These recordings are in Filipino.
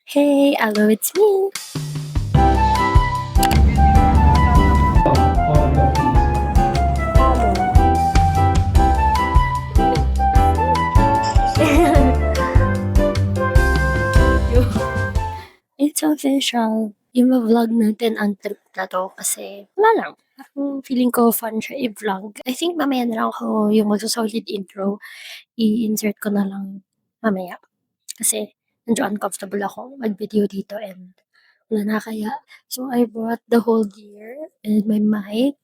Hey, hello, it's me. It's official. Yung vlog natin ang trip na to kasi wala lang. Feeling ko fun siya i-vlog. I think mamaya na lang ako yung magsasolid intro. I-insert ko na lang mamaya. Kasi medyo uncomfortable ako mag-video dito and wala na kaya. So, I brought the whole gear and my mic,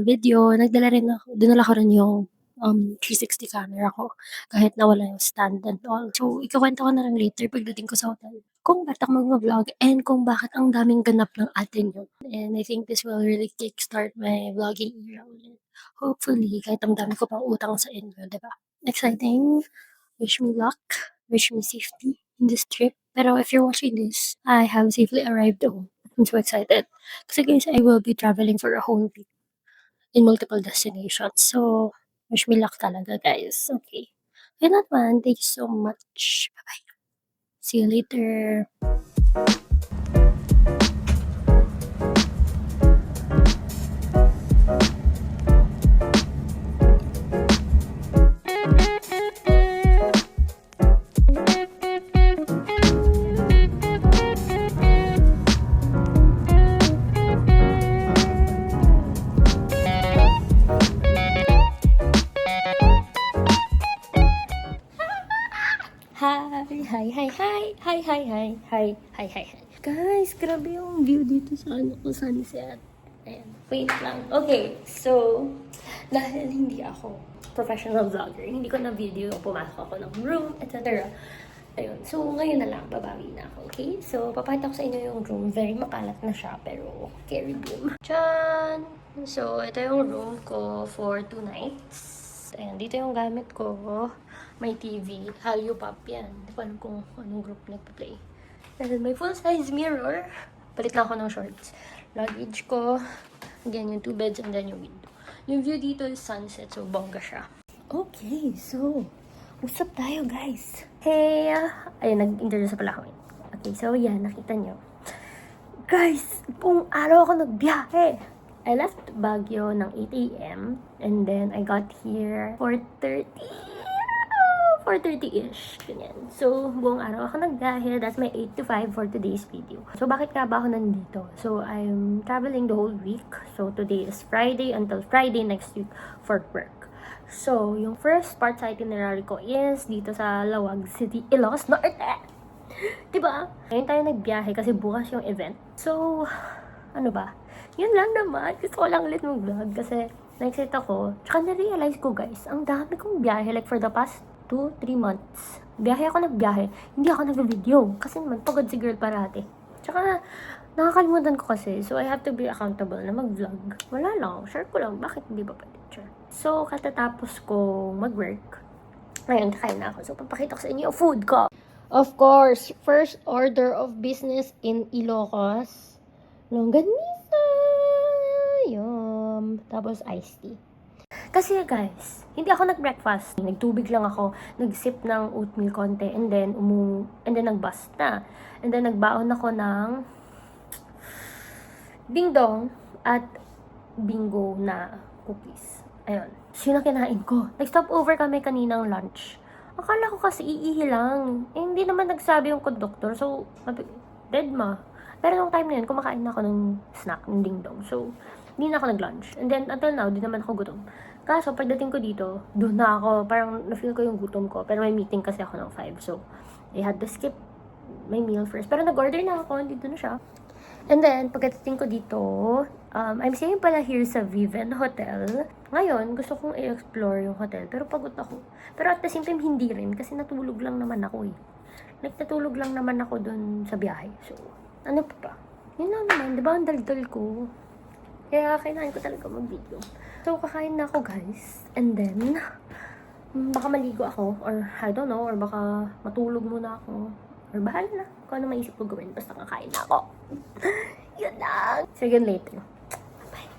video. Dinala ko rin yung 360 camera ko kahit nawala yung stand and all. So, ikukwento ko na lang later pagdating ko sa hotel kung ba't ako mag-vlog and kung bakit ang daming ganap ng atin yun. And I think this will really kickstart my vlogging era ulit. Hopefully, kahit ang dami ko pang utang sa inyo, diba? Exciting. Wish me luck. Wish me safety in this trip. Pero if you're watching this, I have safely arrived home. I'm so excited. Kasi guys, I will be traveling for a whole week in multiple destinations. So, wish me luck talaga guys. Okay. Kaya naman, thank you so much. Bye-bye. See you later. Hi. Guys, grabe yung view dito sa sunset. Ayan, wait lang. Okay, so, dahil hindi ako professional vlogger, hindi ko na video pumasok ako ng room, etc. Ayun, so ngayon na lang, babawi na ako, okay? So, papakita ko sa inyo yung room. Very makalat na siya, pero carry room. Tchan! So, ito yung room ko for 2 nights. Ayan, dito yung gamit ko. May TV. Hallyu Pop yan. Hindi ko alam kung anong group nagpa-play. And then may full-size mirror. Palit lang ako ng shorts. Luggage ko. Again, yung 2 beds and then yung window. Yung view dito is sunset, so bongga siya. Okay, so, what's up tayo, guys? Hey! Ayun, nag-introduce pala ako. Okay, so yan, nakita nyo. Guys, buong araw ako nagbiyahe. I left Baguio ng 8 a.m. and then I got here 4:30-ish, ganyan. So, buong araw ako nagbiyahe. That's my 8 to 5 for today's video. So, bakit nga ba ako nandito? So, I'm traveling the whole week. So, today is Friday until Friday next week for work. So, yung first part sa itinerary ko is dito sa Lawag City, Ilocos Norte. Diba? Ngayon tayo nagbiyahe kasi bukas yung event. So, ano ba? Yun lang naman. Gusto ko lang ulit mag-vlog kasi na-excite ako. Tsaka na-realize ko guys, ang dami kong biyahe. Like for the past 2-3 months. Biyahe ako nagbiyahe. Hindi ako nag-video. Kasi naman, pagod si girl parati. Tsaka, nakakalimutan ko kasi. So, I have to be accountable na mag-vlog. Wala lang. Share ko lang. Bakit hindi ba pwede? Sure. So, katatapos ko mag-work. Ngayon, kakain na ako. So, papakita ko sa inyo yung food ko. Of course, first order of business in Ilocos. Longganisa. Yum. Tapos, iced tea. Kasi guys, hindi ako nag-breakfast. Nagtubig lang ako, nag-sip ng oatmeal konti, and then nag-bus na. And then nagbaon ako ng dingdong at bingo na cookies. Ayun. So, yun ang kinain ko. Nag-stop over kami kaninang lunch. Akala ko kasi iihi lang. Eh, hindi naman nagsabi yung conductor. So, dead ma. Pero nung time na yun, kumakain na ako ng snack, ng dingdong. So, hindi na ako nag-lunch. And then, until now, di naman ako gutom. Kaso, pagdating ko dito, doon na ako, parang na-feel ko yung gutom ko. Pero may meeting kasi ako ng 5. So, I had to skip my meal first. Pero nag-order na ako, dito na siya. And then, pagdating ko dito, I'm staying pala here sa Viven Hotel. Ngayon, gusto kong i-explore yung hotel. Pero pagod ako. Pero at the same time, hindi rin. Kasi natulog lang naman ako eh. Natulog lang naman ako doon sa biyahe. So, ano pa ba? Yun lang naman, di ba ang daldal ko? Kaya kailangan ko talaga mag-video. So, kakain na ako guys. And then, baka maligo ako. Or, I don't know. Or baka matulog muna ako. Or bahala na. Kung ano maisip ko gawin. Basta kakain na ako. Yun lang. See you again later. Bye.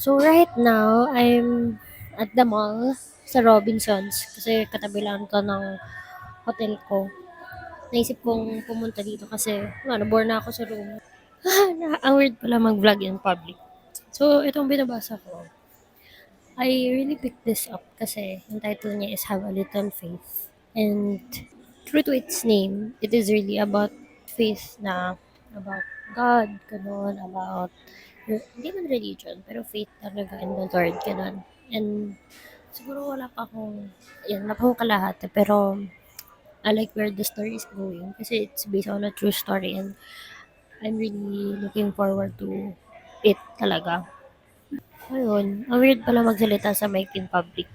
So right now, I'm at the mall sa Robinsons kasi katabi lang to ng hotel ko. Naisip kong pumunta dito kasi bore na ako sa room. Ang weird pala mag-vlog in public. So, itong binabasa ko. I really picked this up kasi yung title niya is Have a Little Faith. And true to its name, it is really about faith na about God, ganun, about hindi man religion, pero faith talaga in the Lord, ganun. And siguro wala pa akong, wala pa akong kalahati, pero I like where the story is going kasi it's based on a true story and I'm really looking forward to it talaga. Ayun, ang weird pala magsalita sa mic in public.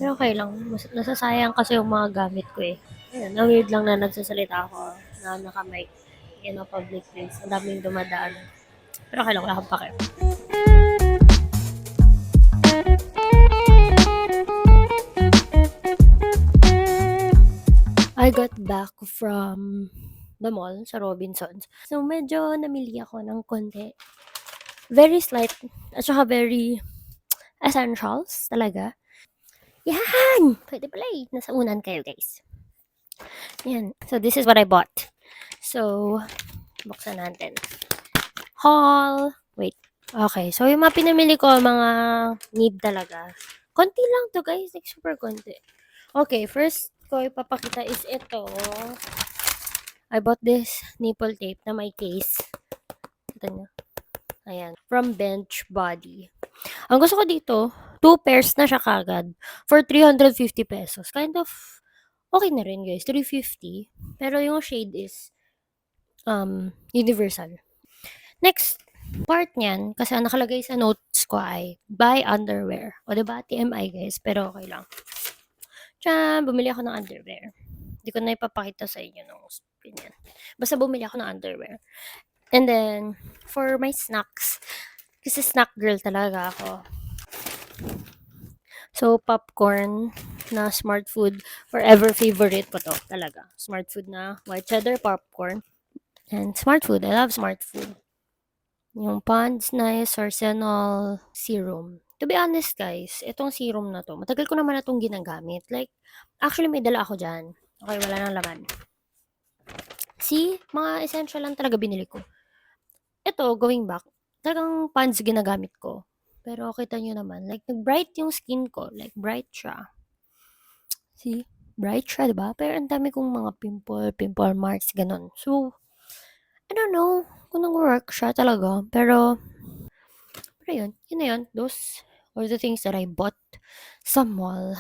Pero okay lang, nasasayang kasi yung mga gamit ko eh. Ayun, ang weird lang na nagsasalita ako na naka-mic in a public place. Ang daming dumadaan. Pero okay lang, wala akong pake. I got back from the mall sa Robinsons. So, medyo namili ako ng konti. Very slight, at saka very essentials talaga. Yan! Pwede pala eh. Nasa unan kayo, guys. Yan. So, this is what I bought. So, buksan natin. Haul! Wait. Okay. So, yung mga pinamili ko, mga need talaga. Konti lang to, guys. Like, super konti. Okay. First ko ipapakita is ito. I bought this nipple tape na may case. Ito nyo. Ayan. From Bench Body. Ang gusto ko dito, 2 pairs na siya kagad for 350 pesos. Kind of okay na rin, guys. 350. Pero yung shade is universal. Next part niyan, kasi ang nakalagay sa notes ko ay buy underwear. O diba, TMI guys, pero okay lang. Tiyan, bumili ako ng underwear. Hindi ko na ipapakita sa inyo ng ganyan. Basta bumili ako ng underwear. And then, for my snacks, kasi snack girl talaga ako. So, popcorn na Smart Food. Forever favorite ko to talaga. Smart Food na white cheddar popcorn. And Smart Food. I love Smart Food. Yung Pond's Nice Arsenal Serum. To be honest guys, itong serum na to, matagal ko naman na itong ginagamit. Like, actually may dala ako dyan. Okay, wala nang laman. See? Mga essential lang talaga binili ko. Ito, going back, talagang Pond's ginagamit ko. Pero kita nyo naman, like, nag-bright yung skin ko. Like, bright siya. See? Bright siya, diba? Pero ang dami kong mga pimple marks, ganun. So, I don't know kung nag-work siya talaga. Pero yun na yun. Those are the things that I bought sa mall.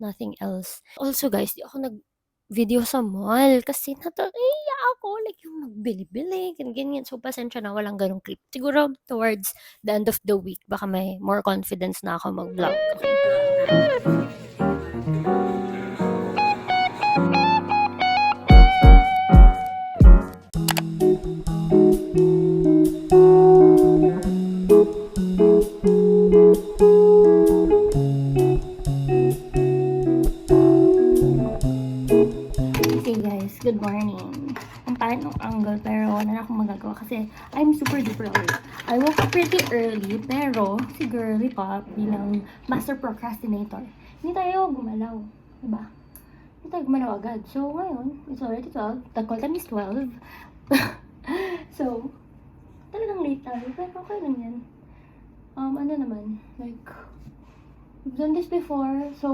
Nothing else. Also guys, di ako nag-video sa mall kasi nataiya ako. Like yung magbili-bili, ganyan. So pasensya na, walang ganong clip. Siguro towards the end of the week, baka may more confidence na ako mag-vlog. Okay? Good morning. Ang pangit ng angle pero wala na akong magagawa kasi I'm super duper early. I woke up pretty early pero si Girly Pop bilang master procrastinator, hindi tayo gumalaw. Diba? Hindi tayo gumalaw agad. So ngayon, it's already 12. The call time is 12. So, talagang late tayo pero okay lang yan. Ano naman, like, we've done this before so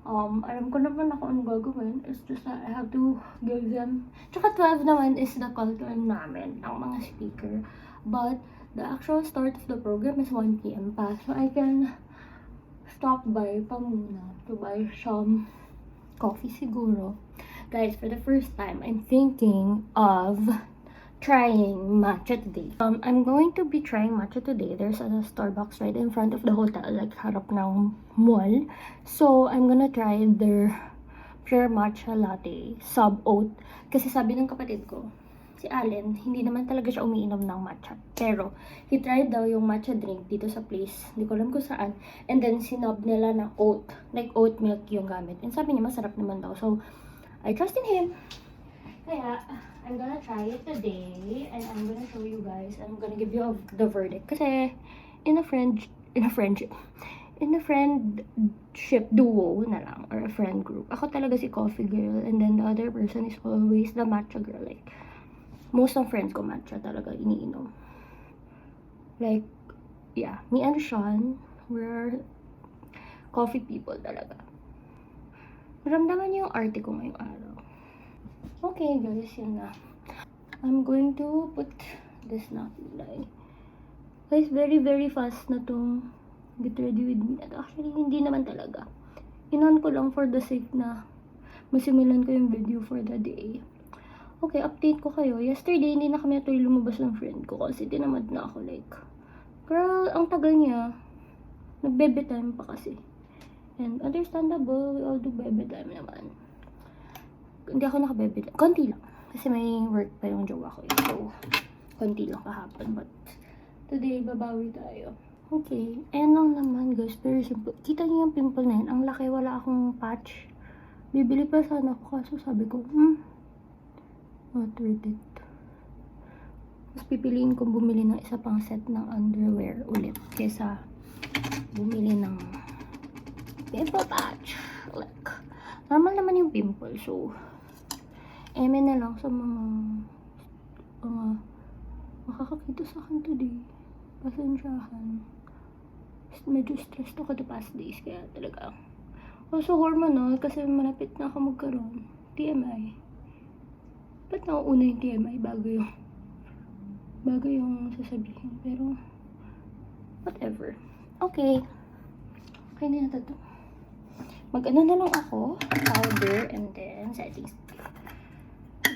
alam ko naman ako ano gagawin. It's just that I have to give them. Tsaka 12 naman is the call time namin ng mga speaker. But the actual start of the program is 1 p.m. pa. So I can stop by pa muna to buy some coffee siguro. Guys, for the first time, I'm thinking of trying matcha today. I'm going to be trying matcha today. There's a Starbucks right in front of the hotel, like harap ng mall. So, I'm gonna try their pure matcha latte, sub oat. Kasi sabi ng kapatid ko, si Allen, hindi naman talaga siya umiinom ng matcha. Pero, he tried daw yung matcha drink dito sa place. Hindi ko alam kung saan. And then, sinub nila na oat. Like oat milk yung gamit. And sabi niya, masarap naman daw. So, I trust in him. Kaya, I'm gonna try it today and I'm gonna show you guys. I'm gonna give you the verdict. Kasi, in a friendship duo na lang, or a friend group, ako talaga si coffee girl, and then the other person is always the matcha girl. Like, most of friends ko matcha talaga iniinom. Like, yeah, me and Sean, we're coffee people talaga. Maramdaman niyo yung arte ko ngayong araw. Okay guys, yun na. I'm going to put this na kulay. Guys, very very fast na tong get ready with me. At actually, hindi naman talaga. Inon ko lang for the sake na masimulan ko yung video for the day. Okay, update ko kayo. Yesterday, hindi na kami natuloy lumabas ng friend ko kasi tinamad na ako. Like, girl, ang tagal niya. Nag-bebe time pa kasi. And understandable, we all do bebe time naman. Hindi ako naka-bebe time. Konti lang. Kasi may work pa yung jowa ko. So, konti lang kahapon. But, today, babawi tayo. Okay, ayan lang naman guys, very simple. Kita niyo yung pimple na yun, ang laki, wala akong patch. Bibili pa sana ako kaso sabi ko, not worth it. Mas pipiliin kong bumili ng isa pang set ng underwear ulit kesa bumili ng pimple patch. Like, normal naman yung pimple, so eme na lang sa mga makakakita sa akin today. Pasensyahan. Medyo stressed ako the past days, kaya talaga. Also hormonal, kasi malapit na ako magkaroon. TMI. Ba't nauuna yung TMI bago yung sasabihin. Pero, whatever. Okay. Okay na yata to. Mag-ano na lang ako. Powder and then setting spray.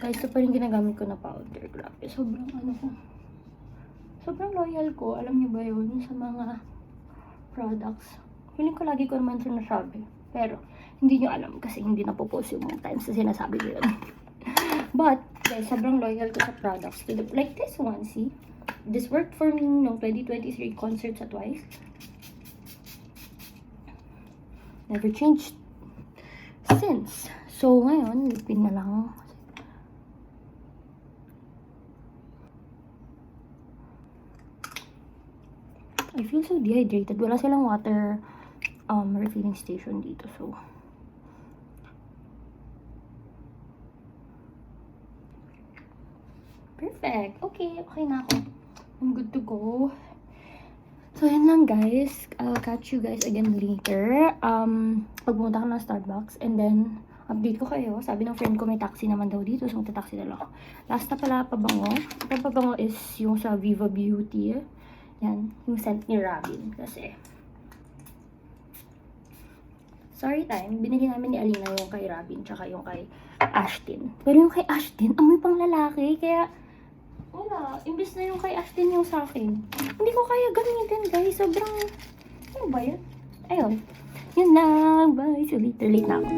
Guys, ito pa rin ginagamit ko na powder. Grabe, sobrang loyal ko. Alam niyo ba yun sa mga products? Feeling ko lagi ko naman sinasabi. Pero, hindi nyo alam kasi hindi na po-post yung mga times na sinasabi ko yun. But, guys, sobrang loyal ko sa products. Like this one, see? This worked for me noong 2023 concert sa Twice. Never changed since. So, ngayon, lipin na lang. I feel so dehydrated. Wala silang water refilling station dito. So, perfect. Okay na ako. I'm good to go. So, yun lang guys. I'll catch you guys again later. Pagpunta ko ng Starbucks. And then, update ko kayo. Sabi ng friend ko may taxi naman daw dito. So, magta-taxi na lang ako. Last na pala, pabango. Yung pabango is yung sa Viva Beauty. Yan. Yung scent ni Robin. Kasi, sorry time, binili namin ni Alina yung kay Robin, tsaka yung kay Ashton. Pero yung kay Ashton, amoy pang lalaki. Kaya, wala. Imbis na yung kay Ashton yung sa akin. Hindi ko kaya gamitin, guys. Sobrang, ano ba yan? Ayun. Yun lang. Bye. So, late na ako.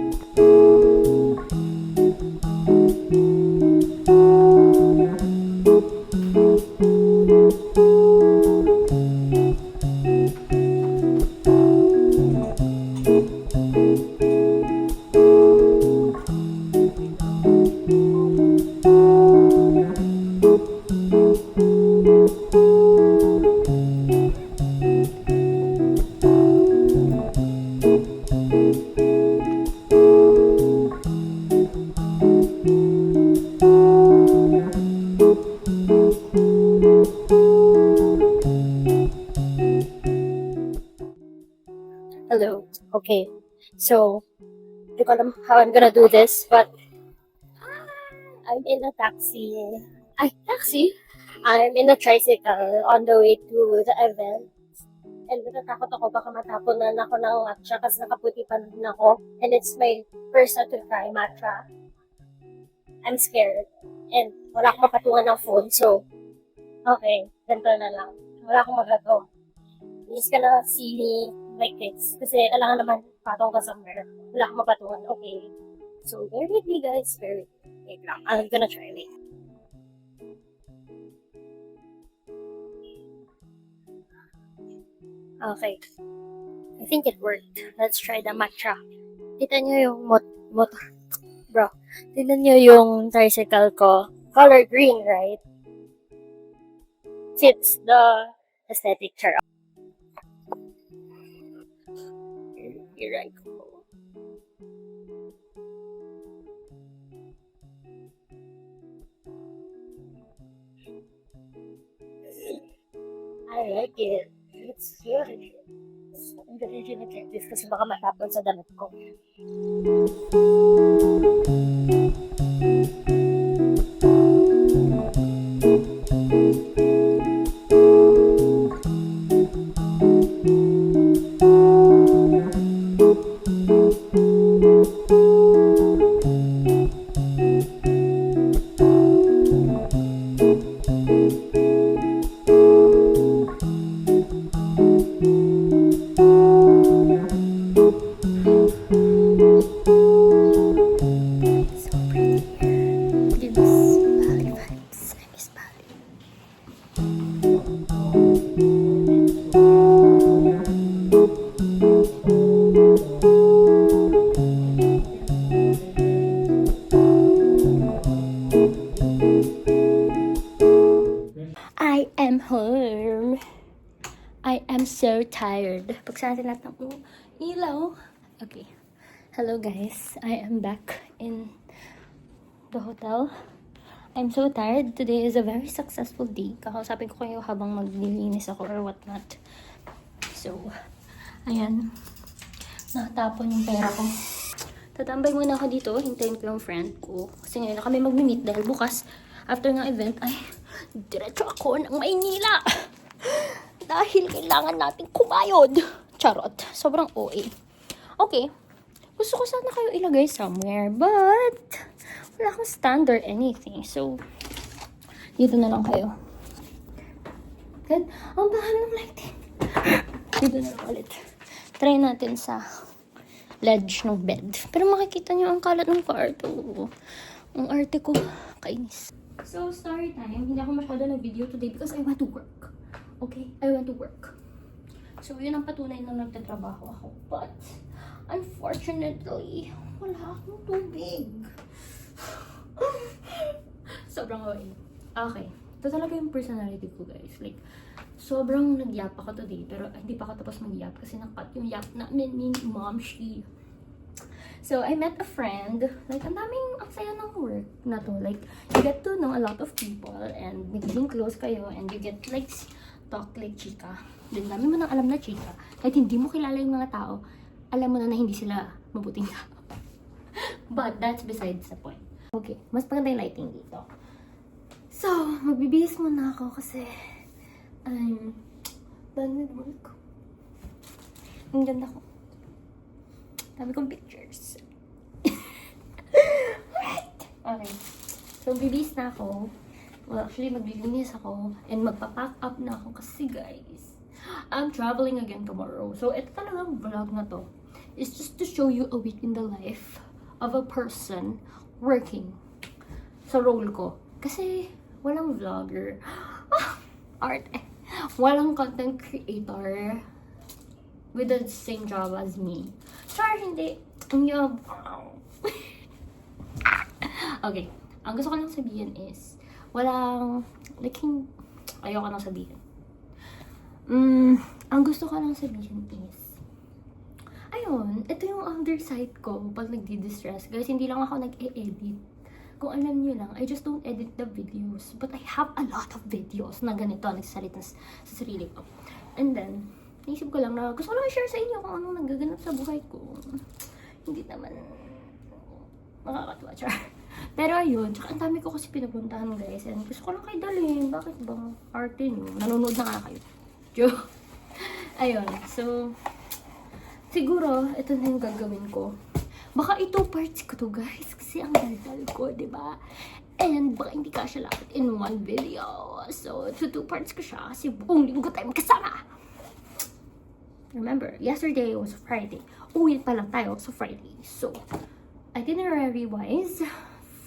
Hello. Okay. So, hindi ko alam how I'm gonna do this, but I'm in a taxi. Taxi? I'm in a tricycle on the way to the event. And natatakot ako, baka matapunan ako ng matcha kasi nakaputi pa rin ako. And it's my first time to try matcha. I'm scared. And wala akong mapatungan ng phone, so okay, ganito na lang. Wala akong magagawa. I'm just gonna see me like this. Kasi alangan naman patong ka somewhere. Wala akong mapatungan. Okay. So, bear with me guys. Bear with me. Wait lang. I'm gonna try it. Okay. I think it worked. Let's try the matcha. Kita nyo yung motor. Bro, tignan nyo yung tricycle ko. Color green, right? Fits the aesthetic chart. here I go. I like it. It's good. I'm gonna like this kasi baka matapon sa damit ko. I am home. I am so tired. Buksan natin lahat ng ilaw. Okay. Hello guys. I am back in the hotel. I'm so tired. Today is a very successful day. Kakausapin ko kayo habang maglilinis ako or whatnot. So, ayan. Nakatapon yung pera ko. Tatambay muna ako dito. Hintayin ko yung friend ko. Kasi ngayon na kami mag-meet dahil bukas, after ng event, ay, diretso ako ng Maynila. Dahil kailangan natin kumayod. Charot. Sobrang OA. Okay. Gusto ko sana kayo ilagay somewhere, but wala akong stand or anything. So, dito na lang kayo. Good. Ang bahal ng lighting. Dito na lang ulit. Try natin sa ledge ng bed. Pero makikita nyo ang kalat ng kwarto. Ang arte ko. Kainis. So, story time. Hindi ako masyado nag-video today because I want to work. Okay? I want to work. So, yun ang patunay na nagtatrabaho ako. But, unfortunately, wala akong tubig. Sobrang away. Okay. Ito talaga yung personality ko, guys. Like, sobrang nagyap ako today. Pero hindi pa ako tapos magyap kasi nakat yung yap namin ni Mom Shi. So, I met a friend. Like, ang saya ng work na to. Like, you get to know a lot of people and nagiging close kayo and you get like talk like chika. Then, dami mo nang alam na chika. Kahit hindi mo kilala yung mga tao, alam mo na hindi sila mabuting tao. But, that's besides the point. Okay, mas maganda yung lighting dito. So, magbibihis muna ako kasi I'm done with work. Ang ganda ko. Dami kong pictures. Right. Okay. So, bibihis na ako. Well, actually, maglilinis ako. And magpa-pack up na ako kasi, guys, I'm traveling again tomorrow. So, ito talagang vlog na to. It's just to show you a week in the life of a person working sa role ko. Kasi, walang vlogger. Art. Walang content creator with the same job as me. Sorry, hindi. Ang yob. Okay. Ang gusto ko lang sabihin is, walang, like, ayoko nang sabihin. Ang gusto ko lang sabihin is, ayun, ito yung underside ko pag nagdi-distress. Guys, hindi lang ako nag-e-edit. Kung alam nyo lang, I just don't edit the videos. But I have a lot of videos na ganito, nagsasalita sa sarili ko. And then, naisip ko lang na gusto ko lang i-share sa inyo kung anong nagaganap sa buhay ko. Hindi naman makakatuwa, char. Pero ayun, tsaka ang dami ko kasi pinapuntahan, guys. And gusto ko lang kayo dalhin. Bakit ba? Arte nyo. Nanonood na nga kayo. Joke. Ayun, so, siguro, ito na yung gagawin ko. Baka ito parts ko to, guys. Kasi ang daldal ko, diba? And baka hindi ka siya lapit in one video. So, to 2 parts ko siya. Kasi buong linggo tayo magkasama. Remember, yesterday was Friday. Uwi pa lang tayo sa Friday. So, itinerary-wise,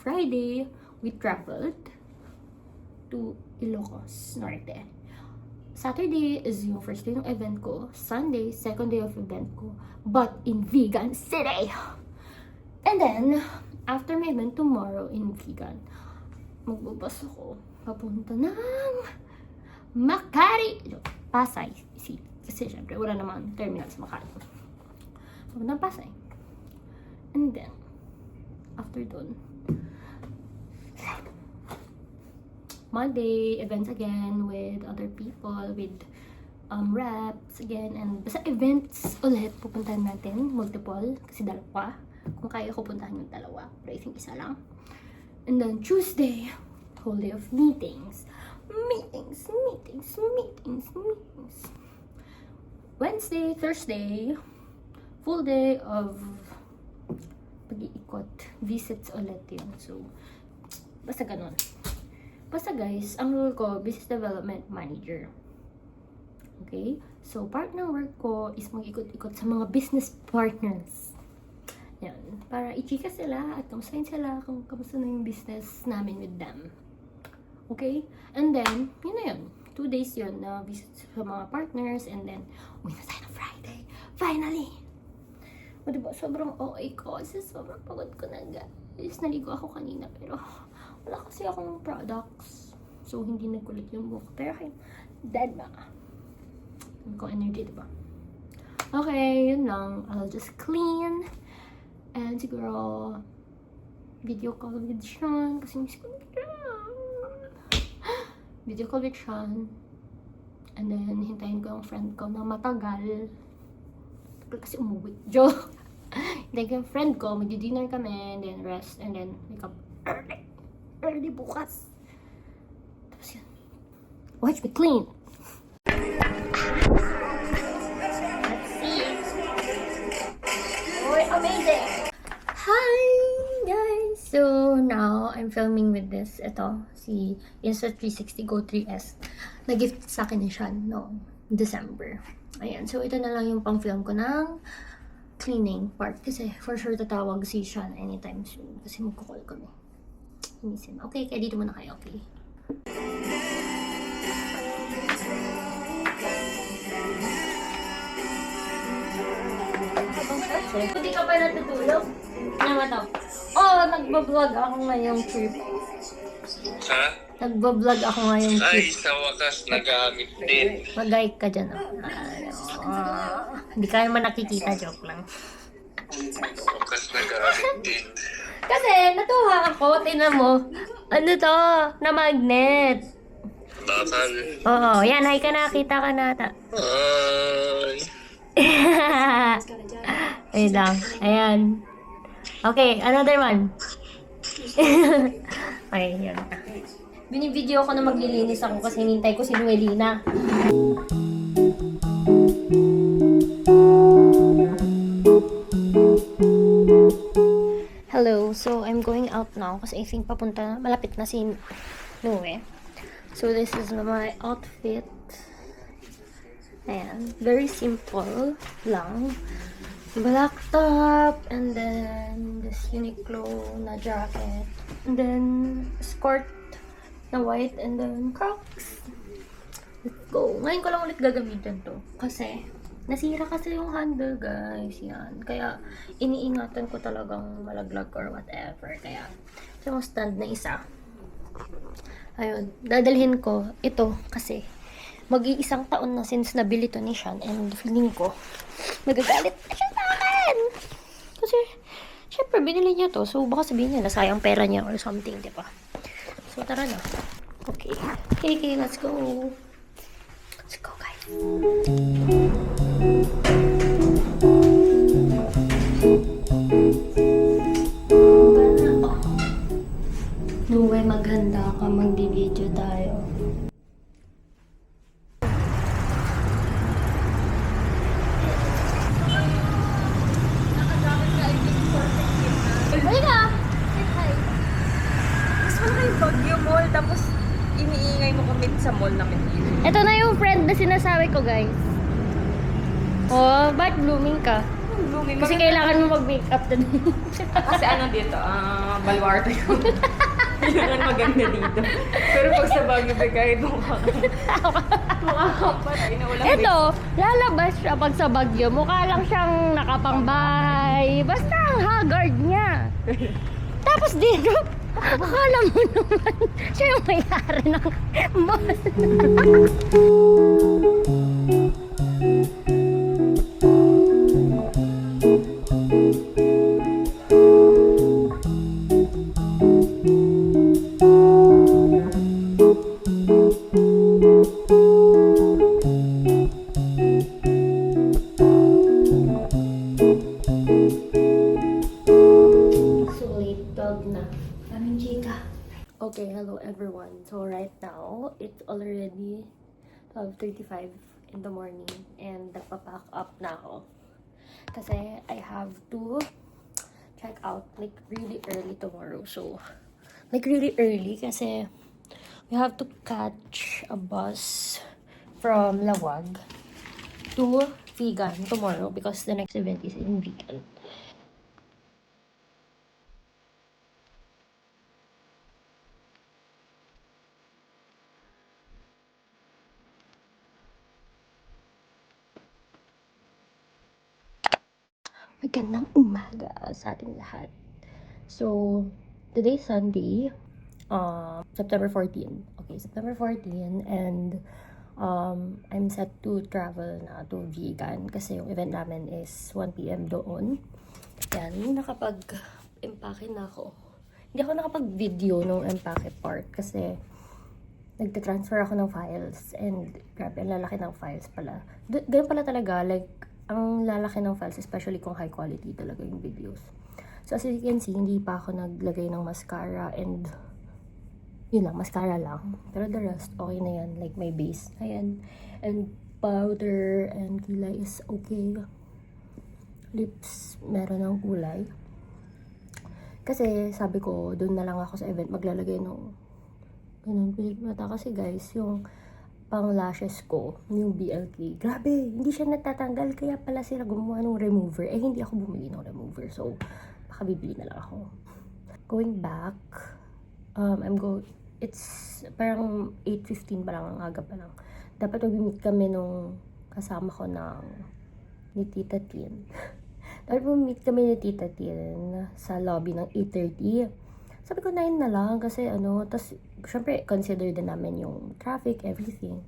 Friday, we traveled to Ilocos Norte. Saturday is yung first day ng event ko. Sunday, second day of event ko. But in Vigan City! And then, after my event tomorrow in Vigan, magbubas ako papunta ng Makati! Pasay City. Kasi syempre, wala naman terminal sa Makati. papuntang Pasay. And then, after dun, Monday, events again with other people, with reps again, and basta events ulit pupuntahan natin, multiple, kasi dalawa. Kung kaya ko puntahan yung dalawa, pero I think isa lang. And then Tuesday, whole day of meetings. Wednesday, Thursday, full day of pag-iikot, visits ulit yun. So, basta ganun. Basta guys, ang role ko, business development manager. Okay? So, part ng work ko is mag-ikot-ikot sa mga business partners. Yan. Para i-chika sila at kamustahin sila kung kamusta na yung business namin with them. Okay? And then, yun na yun. 2 days yun na visit sa mga partners, and then, uwi na tayo na Friday. Finally! O diba, sobrang okay ko kasi sobrang pagod ko na guys. Naligo ako kanina pero wala kasi akong products. So, hindi nagkulit yung buhok. Pero okay, dead na. Hindi ko energy, diba? Okay, yun lang. I'll just clean. And siguro, video call with Sean. Kasi miss ko na video call with Sean. And then, hintayin ko yung friend ko na matagal. Kasi umuwi. Joke! Hintayin ko yung friend ko. Magdi-dinner kami. And then, rest. And then, wake up early. Early bukas. Tapos yun. Watch me clean. Let's see. Oh, amazing! Hi guys! So now I'm filming with this. Ito, si Insta360 Go 3S. Nag-gift sa akin ni Sean noong December. Ayan, so ito na lang yung pang-film ko ng cleaning part. Kasi for sure tatawag si Sean anytime soon. Kasi magkukall kami. Inisin. Okay, kaya dito muna kayo, okay? Hindi ka pa natutulog? Ano to? Oh, nagbablog ako ngayong trip. Ha? Nagbablog ako ngayong Ay, trip. sa wakas nagamit din. Mag-guide ka dyan, oh. Hindi ka naman nakikita, joke lang. Sa wakas nagamit din. Kasi, natuwa ako, tinan mo. Ano to? Na magnet. Bakal. Oo, yan, hi ka na, kita ka na ata. Ay. Ayun lang, ayan. Okay, another one. Okay, yun. Binibideo ko na maglilinis ako kasi hinintay ko si Noelina. Hello, so I'm going out now kasi I think papunta, malapit na si Noe. So this is my outfit. Ayan, very simple lang. Black top, and then this Uniqlo na jacket, and then skirt na white, and then Crocs. Let's go. Ngayon ko lang ulit gagamitin to kasi nasira kasi yung handle, guys. Yan. Kaya iniingatan ko talagang malaglag or whatever. Kaya yung stand na isa. Ayun, dadalhin ko ito kasi mag-iisang taon na since nabili to ni Sean, and feeling ko magagalit na siya sa akin. Kasi, syempre, binili niya to. So, baka sabihin niya, nasayang pera niya or something, di ba? So, tara na. Okay. Okay, let's go. Let's go, guys. Nuwe, maghanda ka. Magdi-video tayo. Baguio Mall, tapos iniingay mo kami sa mall namin. Ito na yung friend na sinasabi ko, guys. Oh, ba't blooming ka? Blooming. Kasi kailangan mo mag-makeup din. Kasi ano dito, baluarte ko. Yun ang maganda dito. Pero pag sa Baguio, kahit mukha kang patay na walang Ito, lalabas siya pag sa Baguio. Mukha lang siyang nakapangbahay. Basta ang haggard niya. Tapos dito, akala mo naman, siya yung may-ari ng boss. Okay, hello everyone. So right now, it's already 12:35 in the morning and nagpa-pack up na ako. Kasi I have to check out like really early tomorrow. So, like really early kasi we have to catch a bus from Lawag to Vegan tomorrow because the next event is in Vegan. Magandang umaga sa ating lahat. So, today's Sunday, September 14. Okay, September 14 and I'm set to travel na to Vegan kasi yung event namin is 1 p.m. doon. Yan, nakapag-empake na ako. Hindi ako nakapag-video nung empake part kasi nagte-transfer ako ng files and grabe, ang lalaki ng files pala. Ganyan pala talaga, like, ang lalaki ng files, especially kung high quality talaga yung videos. So, as you can see, hindi pa ako naglagay ng mascara and yun lang, mascara lang. Pero the rest, okay na yan. Like, my base, ayan. And powder and kilay is okay. Lips, meron ng kulay. Kasi, sabi ko, doon na lang ako sa event maglalagay ng ganun, pilik mata. Kasi guys, yung pang lashes ko, yung BLK, grabe, hindi siya natatanggal. Kaya pala sila gumawa ng remover. Eh, hindi ako bumili ng remover. So, baka bibili na lang ako. Going back, it's parang 8:15 pa lang, ang aga pa lang. Dapat mag-meet kami nung kasama ko ni Tita Tin. Dapat mag-meet kami ni Tita Tin sa lobby ng 8:30. Sabi ko 9 na lang kasi tas syempre consider din namin yung traffic, everything.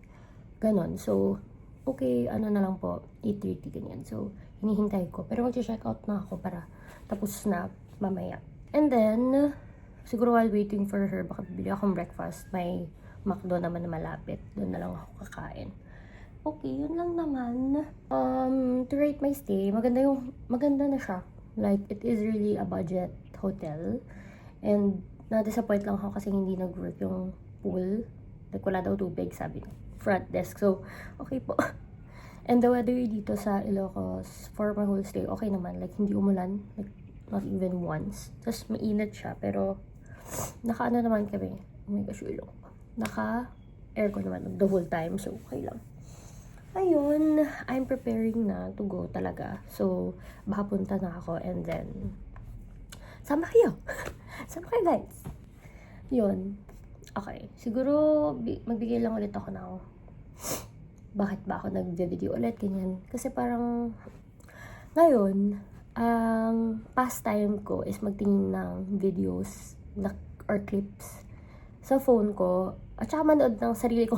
Ganon. So, okay, na lang po, 8:30 ganyan. So, hinihintay ko. Pero mag-check out na ako para tapos na mamaya. And then, siguro while waiting for her, baka bibili akong breakfast. May McDo naman na malapit. Doon na lang ako kakain. Okay, yun lang naman. To rate my stay, maganda na siya. Like, it is really a budget hotel. And, na-disappoint lang ako kasi hindi nag-work yung pool. Like, wala daw tubig, sabi ng front desk. So, okay po. And the weather dito sa Ilocos, for my whole stay, okay naman. Like, hindi umulan. Like, not even once. Tapos, mainit siya. Pero, naka-ano naman kami. Oh my gosh, ilong. Naka-aircon naman the whole time. So, okay lang. Ayun, I'm preparing na to go talaga. So, baka punta na ako and then, sama kayo. Sama kayo, guys. Yun. Okay. Siguro, magbigay lang ulit ako ng bakit ba ako nag-video ulit, ganyan. Kasi parang, ngayon, ang pastime ko is magtingin ng videos or clips sa phone ko. At saka manood ng sarili ko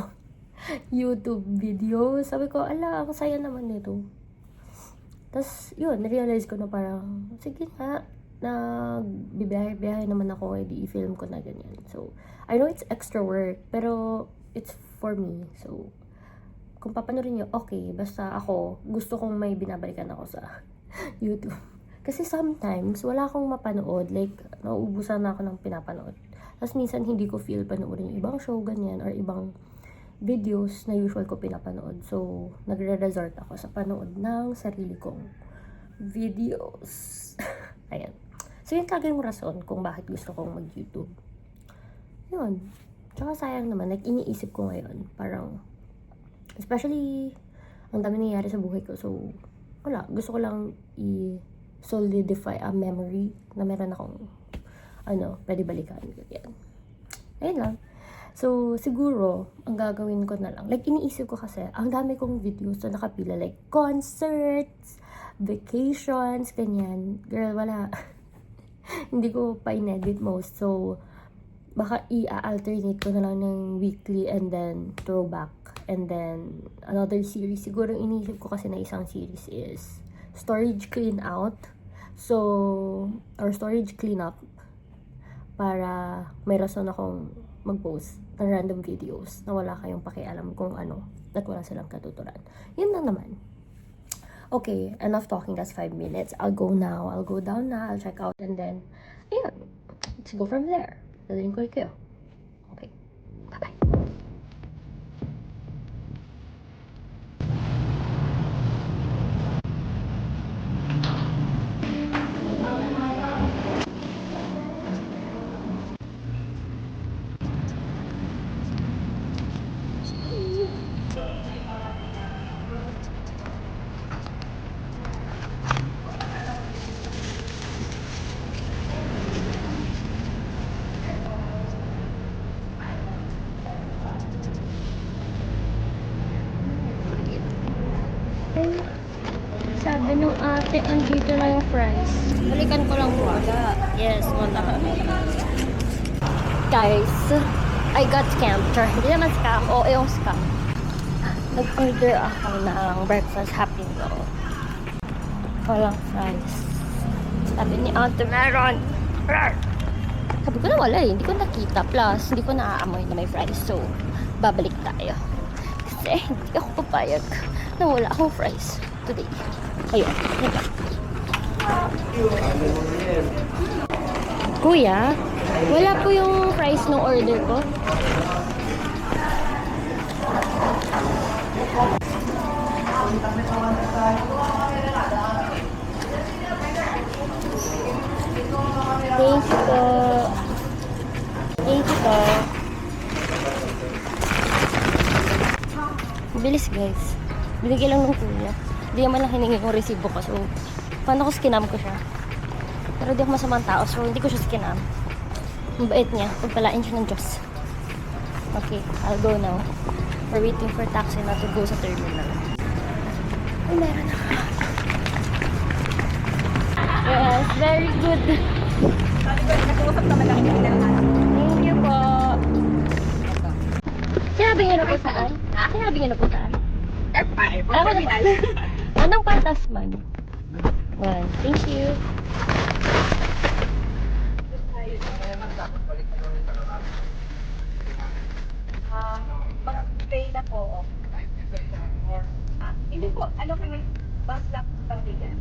YouTube video. Sabi ko, ala, ang saya naman nito. Tapos, yun, na-realize ko na parang, sige nga, nagbibiyahe naman ako, edi i-film ko na ganyan. So, I know it's extra work, pero it's for me. So, kung papanoorin nyo, okay, basta ako, gusto kong may binabalikan ako sa YouTube. Kasi sometimes, wala akong mapanood, like, nauubusan na ako ng pinapanood. Tapos minsan, hindi ko feel panoorin yung ibang show, ganyan, or ibang videos na usual ko pinapanood. So, nagre-resort ako sa panood ng sarili kong videos. Ayan. So, yun talaga yung rason kung bakit gusto kong mag-YouTube. Yun. Tsaka sayang naman, like, iniisip ko ngayon, parang, especially, ang dami nangyayari sa buhay ko. So, wala. Gusto ko lang i-solidify a memory na meron akong, pwede balikan. Yan. Ayun lang. So, siguro, ang gagawin ko na lang, like, iniisip ko kasi, ang dami kong videos na nakapila, like, concerts, vacations, ganyan. Girl, wala. Hindi ko pa in-edit most. So, baka i-alternate ko na lang ng weekly and then throwback. And then, another series. Siguro iniisip ko kasi na isang series is storage clean out. So, or storage clean up. Para may rason akong mag-post ng random videos na wala kayong pakialam kung ano at wala silang katuturan. Yun lang naman. Okay, enough talking. That's 5 minutes. I'll go now. I'll go down na. I'll check out and then, ayun. Let's go from there. Dadalhin ko kayo. Sabi nung ate, andito na yung fries. Balikan ko lang po. Wala. Yes, wala. Guys, I got scammed. Sure, hindi naman scam. O, yung scam. Nag-order ako ng breakfast Happy Meal. Walang fries. Sabi ni ate, meron. Sabi ko na wala eh. Hindi ko nakita. Plus, hindi ko naaamoy na may fries. So, babalik tayo. Kasi hindi ako papayag na wala akong fries today. Ayun. Diba? Kuya, wala po yung fries ng order ko. Thank you po. Thank you po. Bilis guys. Binigay lang ng kuya. Hindi naman lang hiningi yung resibo ko. So, paano ko skinam ko siya? Pero di ako masamang tao. So, hindi ko siya skinam. Ang bait niya. Pagpalain siya ng Diyos. Okay, I'll go now. We're waiting for taxi na to go sa terminal. Ay, meron na. Yes, very good. Nag-uusap naman lang yung Thank you po. Sinabi niyo na po saan? Sinabi niyo na po saan? Ako na ba? Anong patas man? One. Thank you. Mag-pay na po. Hindi po. Ano kami? Bus lang sa bigan.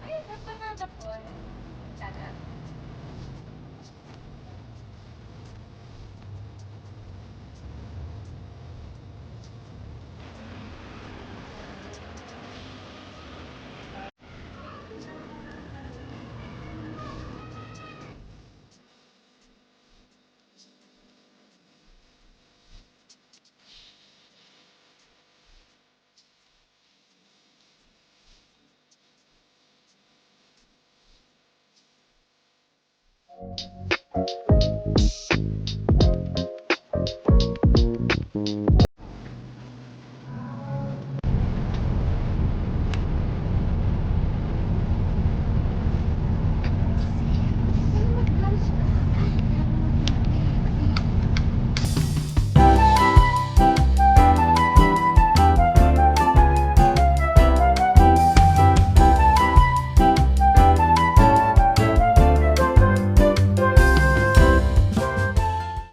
Ay, napanada po. Sana.